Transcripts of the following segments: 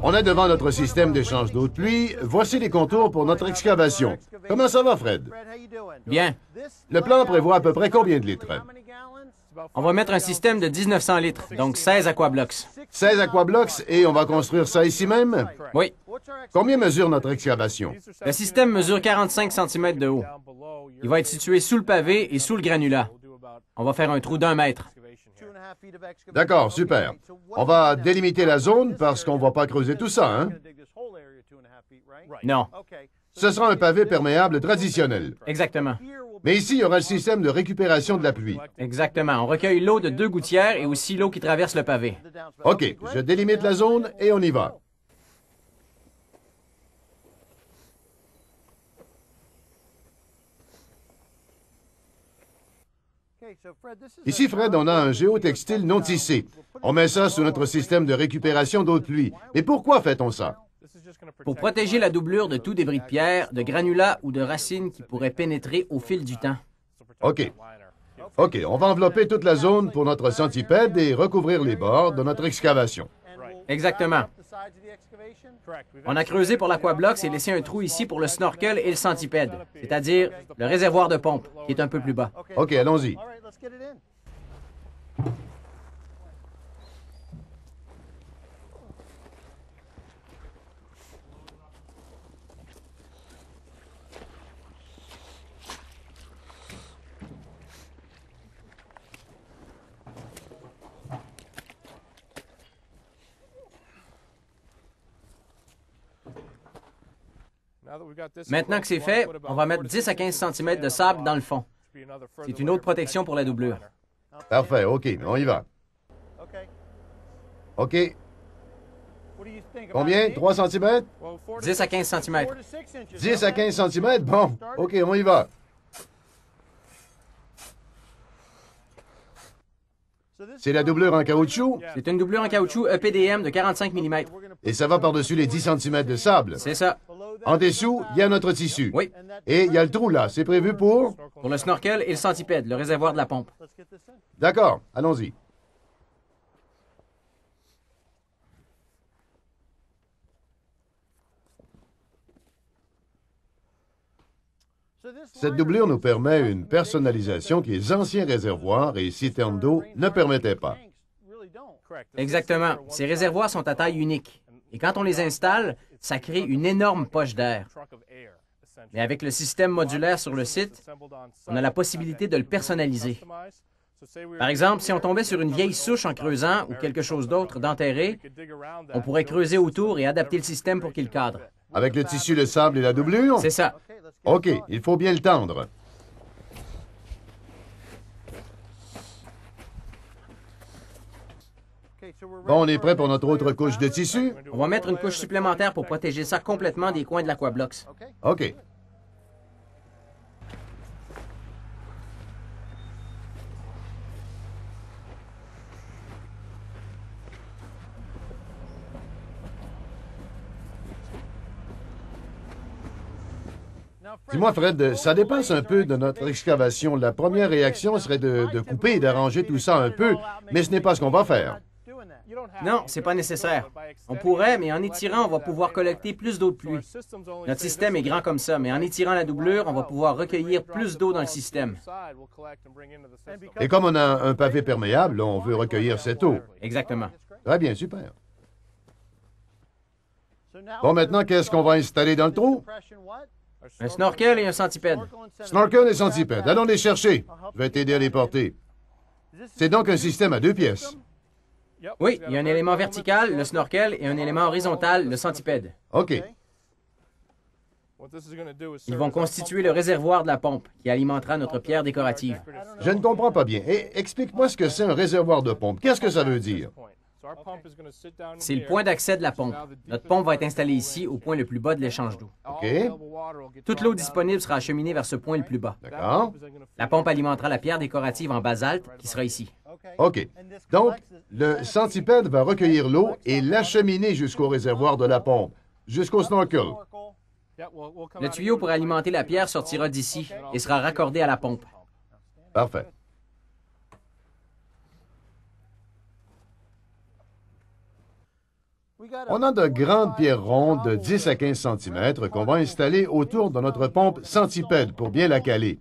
On est devant notre système d'échange d'eau de pluie. Voici les contours pour notre excavation. Comment ça va, Fred? Bien. Le plan prévoit à peu près combien de litres? On va mettre un système de 1900 litres, donc 16 aquablocks. 16 aquablocks et on va construire ça ici même? Oui. Combien mesure notre excavation? Le système mesure 45 cm de haut. Il va être situé sous le pavé et sous le granulat. On va faire un trou d'1 mètre. D'accord, super. On va délimiter la zone parce qu'on ne va pas creuser tout ça, hein? Non. Ce sera un pavé perméable traditionnel. Exactement. Mais ici, il y aura le système de récupération de la pluie. Exactement. On recueille l'eau de 2 gouttières et aussi l'eau qui traverse le pavé. OK, je délimite la zone et on y va. Ici, Fred, on a un géotextile non tissé. On met ça sous notre système de récupération d'eau de pluie. Mais pourquoi fait-on ça? Pour protéger la doublure de tout débris de pierre, de granulats ou de racines qui pourraient pénétrer au fil du temps. OK. OK, on va envelopper toute la zone pour notre centipède et recouvrir les bords de notre excavation. Exactement. On a creusé pour l'aquablox et laissé un trou ici pour le snorkel et le centipède, c'est-à-dire le réservoir de pompe, qui est un peu plus bas. OK, allons-y. Maintenant que c'est fait, on va mettre 10 à 15 cm de sable dans le fond. C'est une autre protection pour la doublure. Parfait, OK, on y va. OK. Combien? 3 cm? 10 à 15 cm. 10 à 15 cm? Bon, OK, on y va. C'est la doublure en caoutchouc C'est une doublure en caoutchouc EPDM de 45 mm. et ça va par-dessus les 10 cm de sable. C'est ça. En dessous, il y a notre tissu. Oui. Et il y a le trou là. C'est prévu pour? Pour le snorkel et le centipède, le réservoir de la pompe. D'accord, allons-y. Cette doublure nous permet une personnalisation que les anciens réservoirs et citernes d'eau ne permettaient pas. Exactement. Ces réservoirs sont à taille unique. Et quand on les installe, ça crée une énorme poche d'air. Mais avec le système modulaire sur le site, on a la possibilité de le personnaliser. Par exemple, si on tombait sur une vieille souche en creusant ou quelque chose d'autre d'enterré, on pourrait creuser autour et adapter le système pour qu'il cadre. Avec le tissu, le sable et la doublure? C'est ça. OK, il faut bien le tendre. Bon, on est prêt pour notre autre couche de tissu? On va mettre une couche supplémentaire pour protéger ça complètement des coins de l'aquablox. OK. Dis-moi, Fred, ça dépasse un peu de notre excavation. La première réaction serait de couper et d'arranger tout ça un peu, mais ce n'est pas ce qu'on va faire. Non, c'est pas nécessaire. On pourrait, mais en étirant, on va pouvoir collecter plus d'eau de pluie. Notre système est grand comme ça, mais en étirant la doublure, on va pouvoir recueillir plus d'eau dans le système. Et comme on a un pavé perméable, on veut recueillir cette eau. Exactement. Très bien, super. Bon, maintenant, qu'est-ce qu'on va installer dans le trou? Un snorkel et un centipède. Snorkel et centipède. Allons les chercher. Je vais t'aider à les porter. C'est donc un système à 2 pièces. Oui, il y a un élément vertical, le snorkel, et un élément horizontal, le centipède. OK. Ils vont constituer le réservoir de la pompe, qui alimentera notre pierre décorative. Je ne comprends pas bien. Explique-moi ce que c'est un réservoir de pompe. Qu'est-ce que ça veut dire? C'est le point d'accès de la pompe. Notre pompe va être installée ici, au point le plus bas de l'échange d'eau. OK. Toute l'eau disponible sera acheminée vers ce point le plus bas. D'accord. La pompe alimentera la pierre décorative en basalte, qui sera ici. OK. Donc, le centipède va recueillir l'eau et l'acheminer jusqu'au réservoir de la pompe, jusqu'au snorkel. Le tuyau pour alimenter la pierre sortira d'ici et sera raccordé à la pompe. Parfait. On a de grandes pierres rondes de 10 à 15 cm qu'on va installer autour de notre pompe centipède pour bien la caler.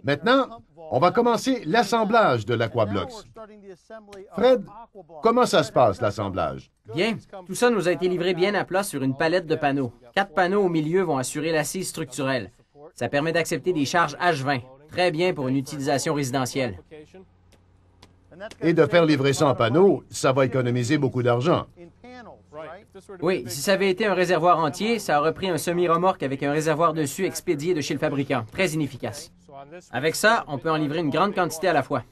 Maintenant, on va commencer l'assemblage de l'Aquablox. Fred, comment ça se passe, l'assemblage? Bien, tout ça nous a été livré bien à plat sur une palette de panneaux. 4 panneaux au milieu vont assurer l'assise structurelle. Ça permet d'accepter des charges H20, très bien pour une utilisation résidentielle. Et de faire livrer ça en panneaux, ça va économiser beaucoup d'argent. Oui, si ça avait été un réservoir entier, ça aurait pris un semi-remorque avec un réservoir dessus expédié de chez le fabricant. Très inefficace. Avec ça, on peut en livrer une grande quantité à la fois.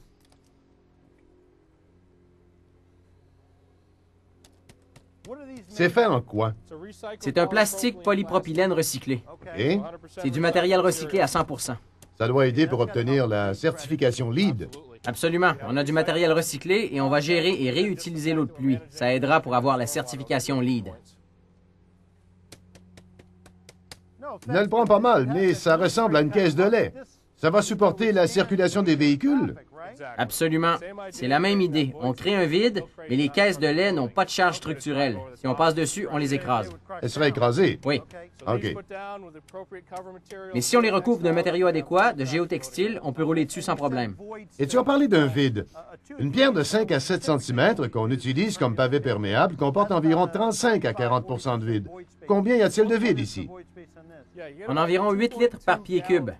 C'est fait en quoi? C'est un plastique polypropylène recyclé. Et C'est du matériel recyclé à 100%. ça doit aider pour obtenir la certification LEED. Absolument. On a du matériel recyclé et on va gérer et réutiliser l'eau de pluie. Ça aidera pour avoir la certification LEED. Ne le prends pas mal, mais ça ressemble à une caisse de lait. Ça va supporter la circulation des véhicules? Absolument. C'est la même idée. On crée un vide, mais les caisses de lait n'ont pas de charge structurelle. Si on passe dessus, on les écrase. Elle sera écrasée? Oui. OK. Mais si on les recouvre d'un matériau adéquat, de géotextile, on peut rouler dessus sans problème. Et tu as parlé d'un vide. Une pierre de 5 à 7 cm qu'on utilise comme pavé perméable comporte environ 35 à 40 de vide. Combien y a-t-il de vide ici? On a environ 8 litres par pied cube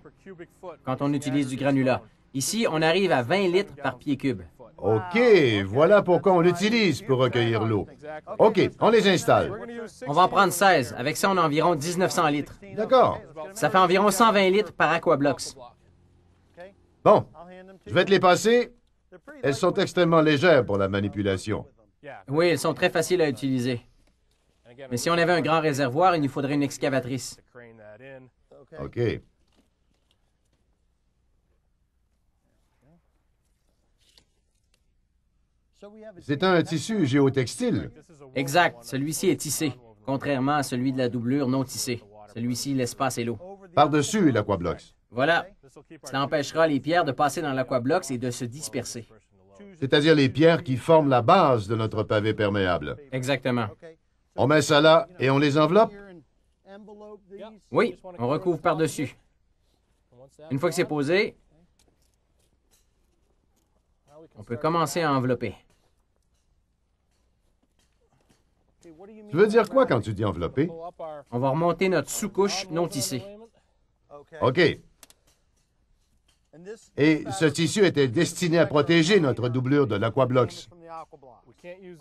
quand on utilise du granulat. Ici, on arrive à 20 litres par pied cube. OK, voilà pourquoi on l'utilise pour recueillir l'eau. OK, on les installe. On va en prendre 16. Avec ça, on a environ 1900 litres. D'accord. Ça fait environ 120 litres par Aquablox. Bon, je vais te les passer. Elles sont extrêmement légères pour la manipulation. Oui, elles sont très faciles à utiliser. Mais si on avait un grand réservoir, il nous faudrait une excavatrice. OK. C'est un tissu géotextile. Exact. Celui-ci est tissé, contrairement à celui de la doublure non tissée. Celui-ci laisse passer l'eau. Par-dessus l'Aquablox. Voilà. Cela empêchera les pierres de passer dans l'Aquablox et de se disperser. C'est-à-dire les pierres qui forment la base de notre pavé perméable. Exactement. On met ça là et on les enveloppe? Oui, on recouvre par-dessus. Une fois que c'est posé, on peut commencer à envelopper. Tu veux dire quoi quand tu dis envelopper? On va remonter notre sous-couche non tissée. OK. Et ce tissu était destiné à protéger notre doublure de l'Aquablox.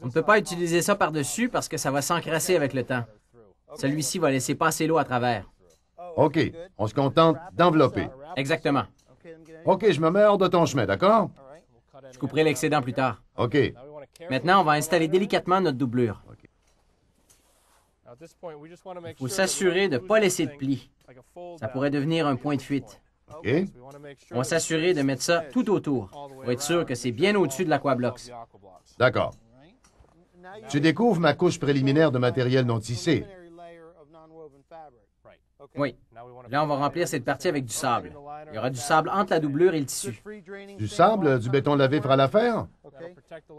On ne peut pas utiliser ça par-dessus parce que ça va s'encrasser avec le temps. Celui-ci va laisser passer l'eau à travers. OK, on se contente d'envelopper. Exactement. OK, je me mets hors de ton chemin, d'accord? Je couperai l'excédent plus tard. OK. Maintenant, on va installer délicatement notre doublure. Il faut s'assurer de ne pas laisser de plis. Ça pourrait devenir un point de fuite. OK. On va s'assurer de mettre ça tout autour pour être sûr que c'est bien au-dessus de l'Aquablox. D'accord. Tu découvres ma couche préliminaire de matériel non tissé. Oui. Là, on va remplir cette partie avec du sable. Il y aura du sable entre la doublure et le tissu. Du sable, du béton lavé fera l'affaire?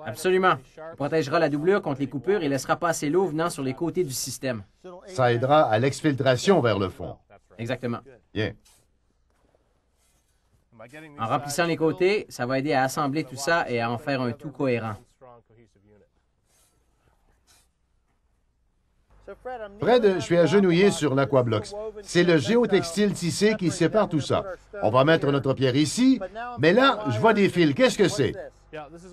Absolument. On protégera la doublure contre les coupures et laissera passer l'eau venant sur les côtés du système. Ça aidera à l'exfiltration vers le fond. Exactement. Bien. En remplissant les côtés, ça va aider à assembler tout ça et à en faire un tout cohérent. Fred, je suis agenouillé sur l'Aquablox. C'est le géotextile tissé qui sépare tout ça. On va mettre notre pierre ici, mais là, je vois des fils. Qu'est-ce que c'est?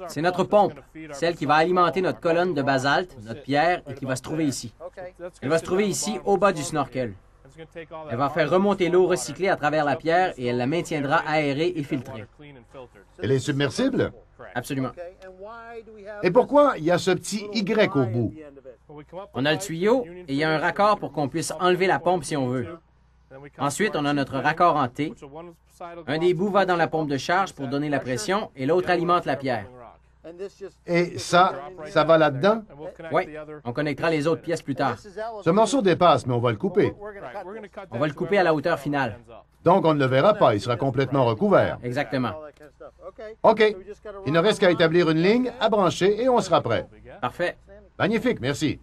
C'est notre pompe, celle qui va alimenter notre colonne de basalte, notre pierre, et qui va se trouver ici. Elle va se trouver ici, au bas du snorkel. Elle va faire remonter l'eau recyclée à travers la pierre et elle la maintiendra aérée et filtrée. Elle est submersible? Absolument. Et pourquoi il y a ce petit Y au bout? On a le tuyau et il y a un raccord pour qu'on puisse enlever la pompe si on veut. Ensuite, on a notre raccord en T. Un des bouts va dans la pompe de charge pour donner la pression et l'autre alimente la pierre. Et ça va là-dedans? Oui, on connectera les autres pièces plus tard. Ce morceau dépasse, mais on va le couper. On va le couper à la hauteur finale. Donc, on ne le verra pas, il sera complètement recouvert. Exactement. OK. Il ne reste qu'à établir une ligne, à brancher, et on sera prêt. Parfait. Magnifique, merci.